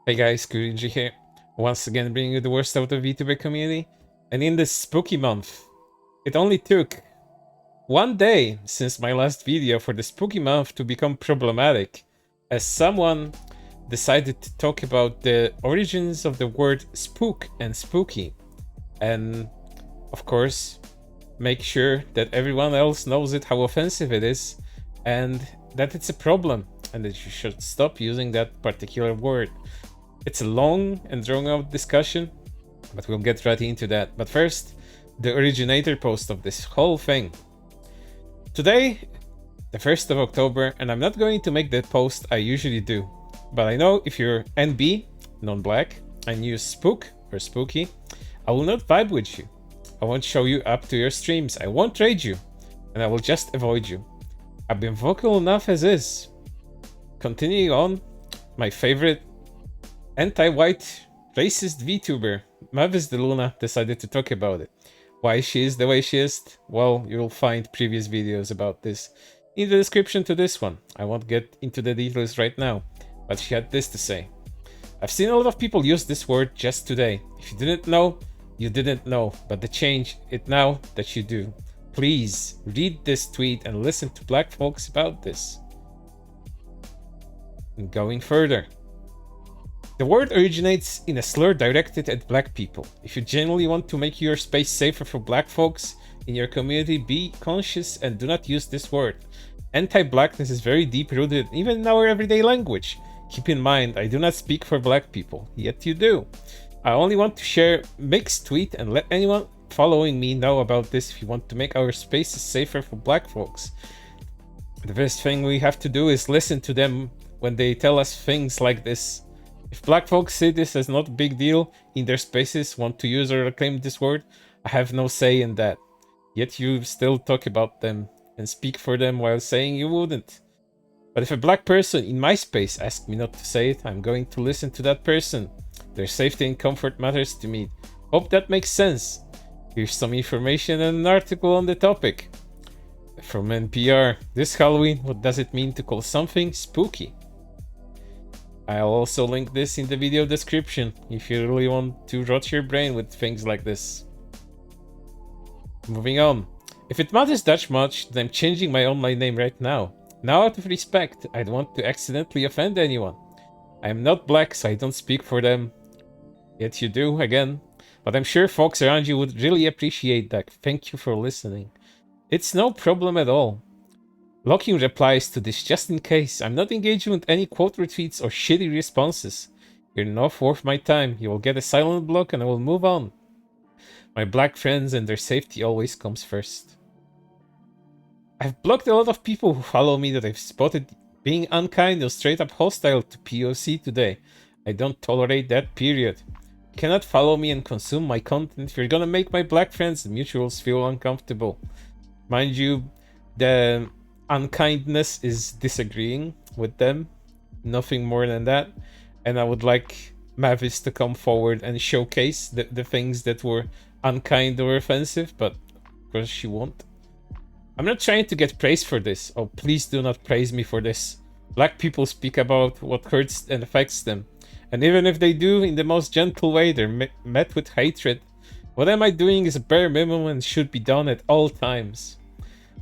Hey guys, Rinji here. Once again bringing you the worst out of the VTuber community. And in this spooky month, it only took one day since my last video for the spooky month to become problematic, as someone decided to talk about the origins of the word spook and spooky. And of course, make sure that everyone else knows it, how offensive it is, and that it's a problem, and that you should stop using that particular word. It's a long and drawn out discussion, but we'll get right into that. But first, the originator post of this whole thing. Today, the 1st of October, and I'm not going to make the post I usually do, but I know if you're NB, non-black, and use spook or spooky, I will not vibe with you. I won't show you up to your streams, I won't trade you, and I will just avoid you. I've been vocal enough as is. Continuing on, my favorite anti-white racist VTuber, Mavis DeLuna, decided to talk about it. Why she is the way she is? Well, you'll find previous videos about this in the description to this one. I won't get into the details right now, but she had this to say. I've seen a lot of people use this word just today. If you didn't know, you didn't know, but the change it now that you do. Please read this tweet and listen to black folks about this. And going further. The word originates in a slur directed at black people. If you genuinely want to make your space safer for black folks in your community, be conscious and do not use this word. Anti-blackness is very deep-rooted even in our everyday language. Keep in mind, I do not speak for black people, yet you do. I only want to share mixed tweet and let anyone following me know about this if you want to make our spaces safer for black folks. The best thing we have to do is listen to them when they tell us things like this. If black folks see this as not a big deal in their spaces, want to use or reclaim this word, I have no say in that. Yet you still talk about them and speak for them while saying you wouldn't. But if a black person in my space asks me not to say it, I'm going to listen to that person. Their safety and comfort matters to me. Hope that makes sense. Here's some information and an article on the topic. From NPR, this Halloween, what does it mean to call something spooky? I'll also link this in the video description if you really want to rot your brain with things like this. Moving on. If it matters that much, then I'm changing my online name right now. Now out of respect, I don't want to accidentally offend anyone. I am not black, so I don't speak for them. Yet you do, again. But I'm sure folks around you would really appreciate that. Thank you for listening. It's no problem at all. Locking replies to this just in case. I'm not engaging with any quote retweets or shitty responses. You're not worth my time. You will get a silent block and I will move on. My black friends and their safety always comes first. I've blocked a lot of people who follow me that I've spotted being unkind or straight up hostile to POC today. I don't tolerate that, period. You cannot follow me and consume my content if you're gonna make my black friends and mutuals feel uncomfortable. Mind you, the unkindness is disagreeing with them, nothing more than that. And I would like Mavis to come forward and showcase the things that were unkind or offensive, but of course she won't. I'm not trying to get praise for this. Oh, please do not praise me for this. Black people speak about what hurts and affects them, and even if they do in the most gentle way, they're met with hatred. What am I doing is a bare minimum and should be done at all times.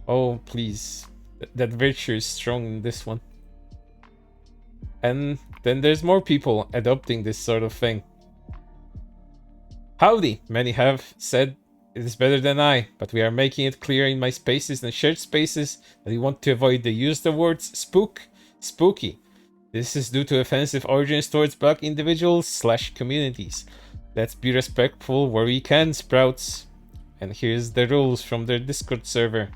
Oh, please. That virtue is strong in this one. And then there's more people adopting this sort of thing. Howdy, many have said it is better than I, but we are making it clear in my spaces and shared spaces that we want to avoid the use of words spooky. This is due to offensive origins towards black individuals / communities. Let's be respectful where we can, Sprouts. And here's the rules from their Discord server.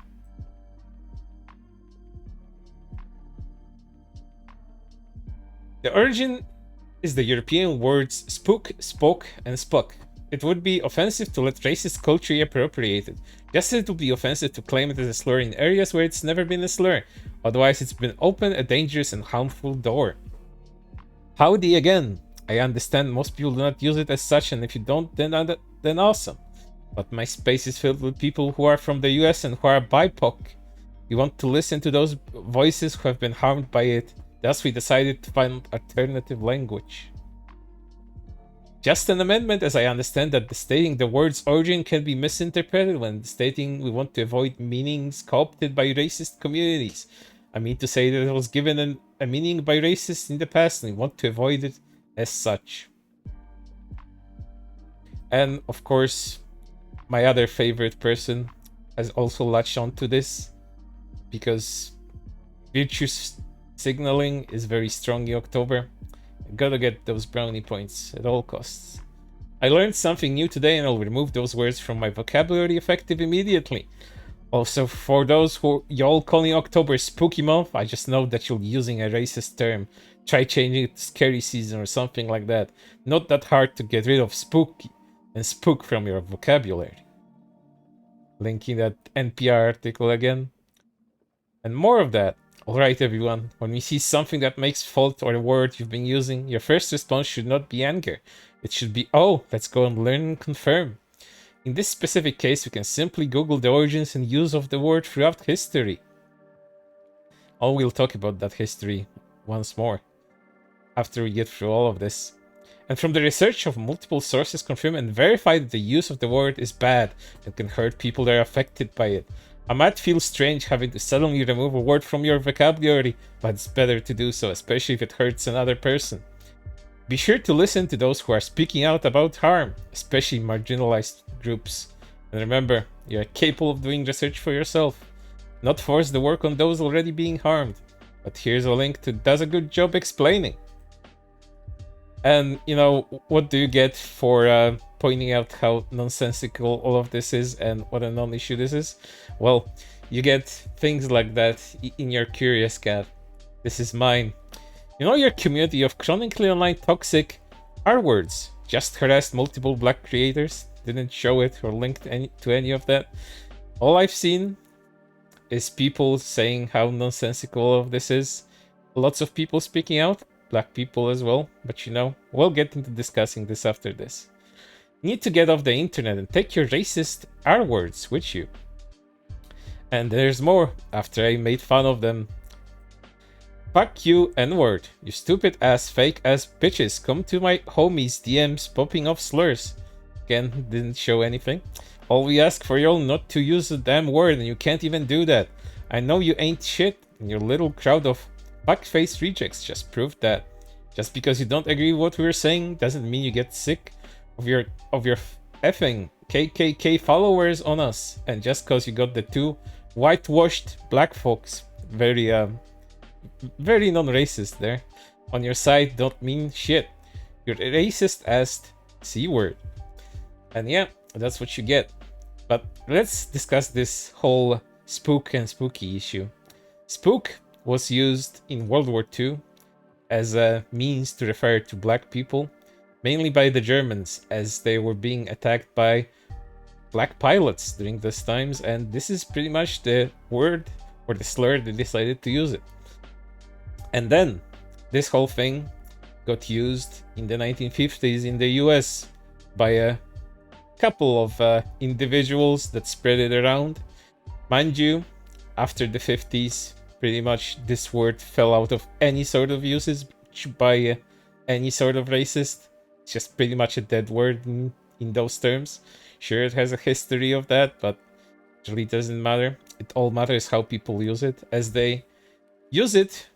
The origin is the European words spook, spoke, and spock. It would be offensive to let racist culture appropriate it, just as it would be offensive to claim it as a slur in areas where it's never been a slur. Otherwise, it's been open a dangerous and harmful door. Howdy again. I understand most people do not use it as such, and if you don't, then awesome. But my space is filled with people who are from the US and who are BIPOC. We want to listen to those voices who have been harmed by it. Thus, we decided to find alternative language. Just an amendment, as I understand that stating the word's origin can be misinterpreted when stating we want to avoid meanings co-opted by racist communities. I mean to say that it was given a meaning by racists in the past and we want to avoid it as such. And of course, my other favorite person has also latched onto this because virtue signaling is very strong in October. Gotta get those brownie points at all costs. I learned something new today and I'll remove those words from my vocabulary effective immediately. Also, for those who y'all calling October spooky month, I just know that you're using a racist term. Try changing it to scary season or something like that. Not that hard to get rid of spooky and spook from your vocabulary. Linking that NPR article again. And more of that. Alright everyone, when we see something that makes fault or a word you've been using, your first response should not be anger. It should be, oh, let's go and learn and confirm. In this specific case, we can simply Google the origins and use of the word throughout history. Oh, we'll talk about that history once more, after we get through all of this. And from the research of multiple sources confirm and verify that the use of the word is bad and can hurt people that are affected by it. I might feel strange having to suddenly remove a word from your vocabulary, but it's better to do so, especially if it hurts another person. Be sure to listen to those who are speaking out about harm, especially marginalized groups. And remember, you are capable of doing research for yourself, not force the work on those already being harmed. But here's a link to does a good job explaining. And, you know, what do you get for pointing out how nonsensical all of this is and what a non-issue this is? Well, you get things like that in your Curious Cat. This is mine. You know, your community of chronically online toxic R-words just harassed multiple black creators, didn't show it or link to any of that. All I've seen is people saying how nonsensical all of this is. Lots of people speaking out. Black people as well, but you know, we'll get into discussing this after this. You need to get off the internet and take your racist R-words with you. And there's more, after I made fun of them. Fuck you, N-word. You stupid ass, fake ass bitches. Come to my homies' DMs popping off slurs. Again, didn't show anything. All we ask for y'all not to use the damn word and you can't even do that. I know you ain't shit and your little crowd of fuckface rejects just proved that. Just because you don't agree with what we're saying doesn't mean you get sick of your effing KKK followers on us. And just because you got the two whitewashed black folks, very non-racist there, on your side don't mean shit. You're a racist ass C-word. And yeah, that's what you get. But let's discuss this whole spook and spooky issue. Spook was used in World War II as a means to refer to black people, mainly by the Germans, as they were being attacked by black pilots during those times, and this is pretty much the word or the slur they decided to use it. And then this whole thing got used in the 1950s in the US by a couple of individuals that spread it around. Mind you, after the 50s, pretty much this word fell out of any sort of usage by any sort of racist. It's just pretty much a dead word in those terms. Sure, it has a history of that, but it really doesn't matter. It all matters how people use it, as they use it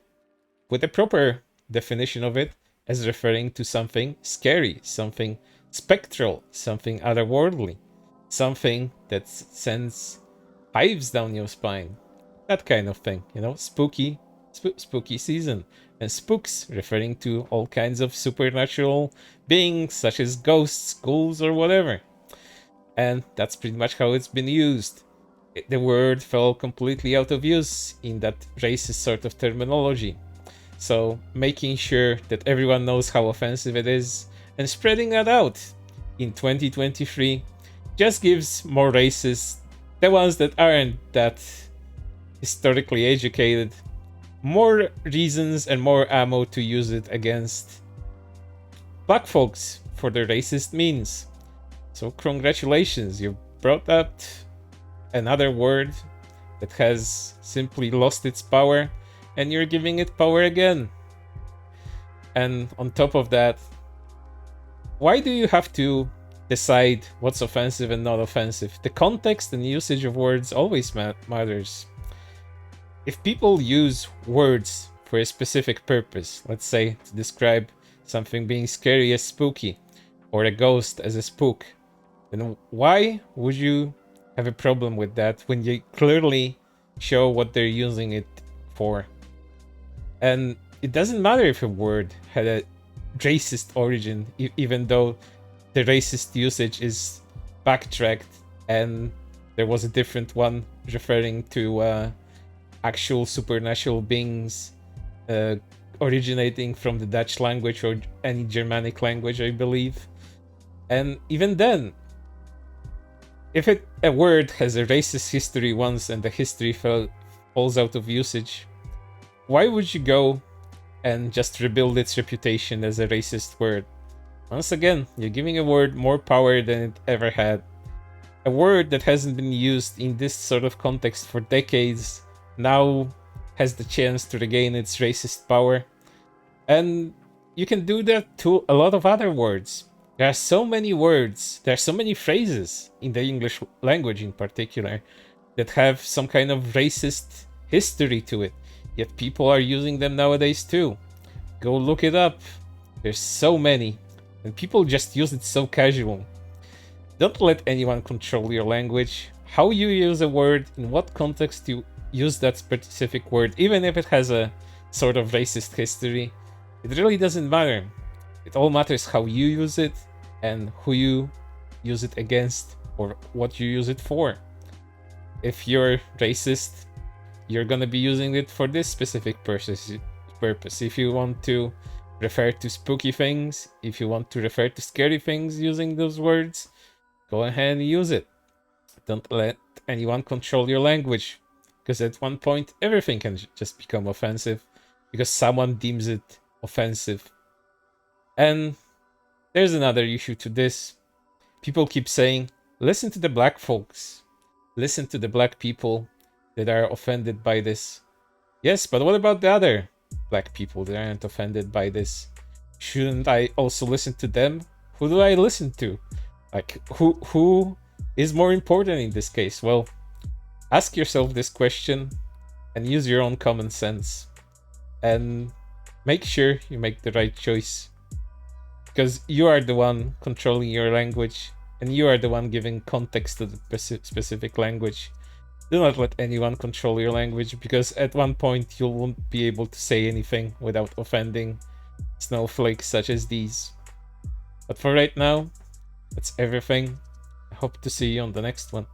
with a proper definition of it as referring to something scary, something spectral, something otherworldly, something that sends hives down your spine. That kind of thing, you know, spooky season. And spooks referring to all kinds of supernatural beings such as ghosts, ghouls, or whatever. And that's pretty much how it's been used. The word fell completely out of use in that racist sort of terminology. So making sure that everyone knows how offensive it is and spreading that out in 2023 just gives more racists, the ones that aren't that historically educated, more reasons and more ammo to use it against black folks for their racist means. So congratulations, you brought up another word that has simply lost its power and you're giving it power again. And on top of that, why do you have to decide what's offensive and not offensive? The context and usage of words always matters. If people use words for a specific purpose, let's say to describe something being scary as spooky, or a ghost as a spook, then why would you have a problem with that when you clearly show what they're using it for? And it doesn't matter if a word had a racist origin, even though the racist usage is backtracked and there was a different one referring to actual supernatural beings originating from the Dutch language or any Germanic language, I believe. And even then, if a word has a racist history once and the history falls out of usage, why would you go and just rebuild its reputation as a racist word? Once again, you're giving a word more power than it ever had. A word that hasn't been used in this sort of context for decades now has the chance to regain its racist power. And you can do that to a lot of other words. There are so many words, there are so many phrases in the English language in particular that have some kind of racist history to it, yet people are using them nowadays too. Go look it up. There's so many, and people just use it so casual. Don't let anyone control your language. How you use a word, in what context you use that specific word, even if it has a sort of racist history, it really doesn't matter. It all matters how you use it and who you use it against or what you use it for. If you're racist, you're gonna be using it for this specific purpose. If you want to refer to spooky things, if you want to refer to scary things using those words, go ahead and use it. Don't let anyone control your language, because at one point everything can just become offensive because someone deems it offensive. And there's another issue to this. People keep saying, listen to the black folks, listen to the black people that are offended by this. Yes, but what about the other black people that aren't offended by this? Shouldn't I also listen to them? Who do I listen to? Like, who is more important in this case? Well, ask yourself this question and use your own common sense. And make sure you make the right choice. Because you are the one controlling your language, and you are the one giving context to the specific language. Do not let anyone control your language, because at one point you won't be able to say anything without offending snowflakes such as these. But for right now, that's everything. I hope to see you on the next one.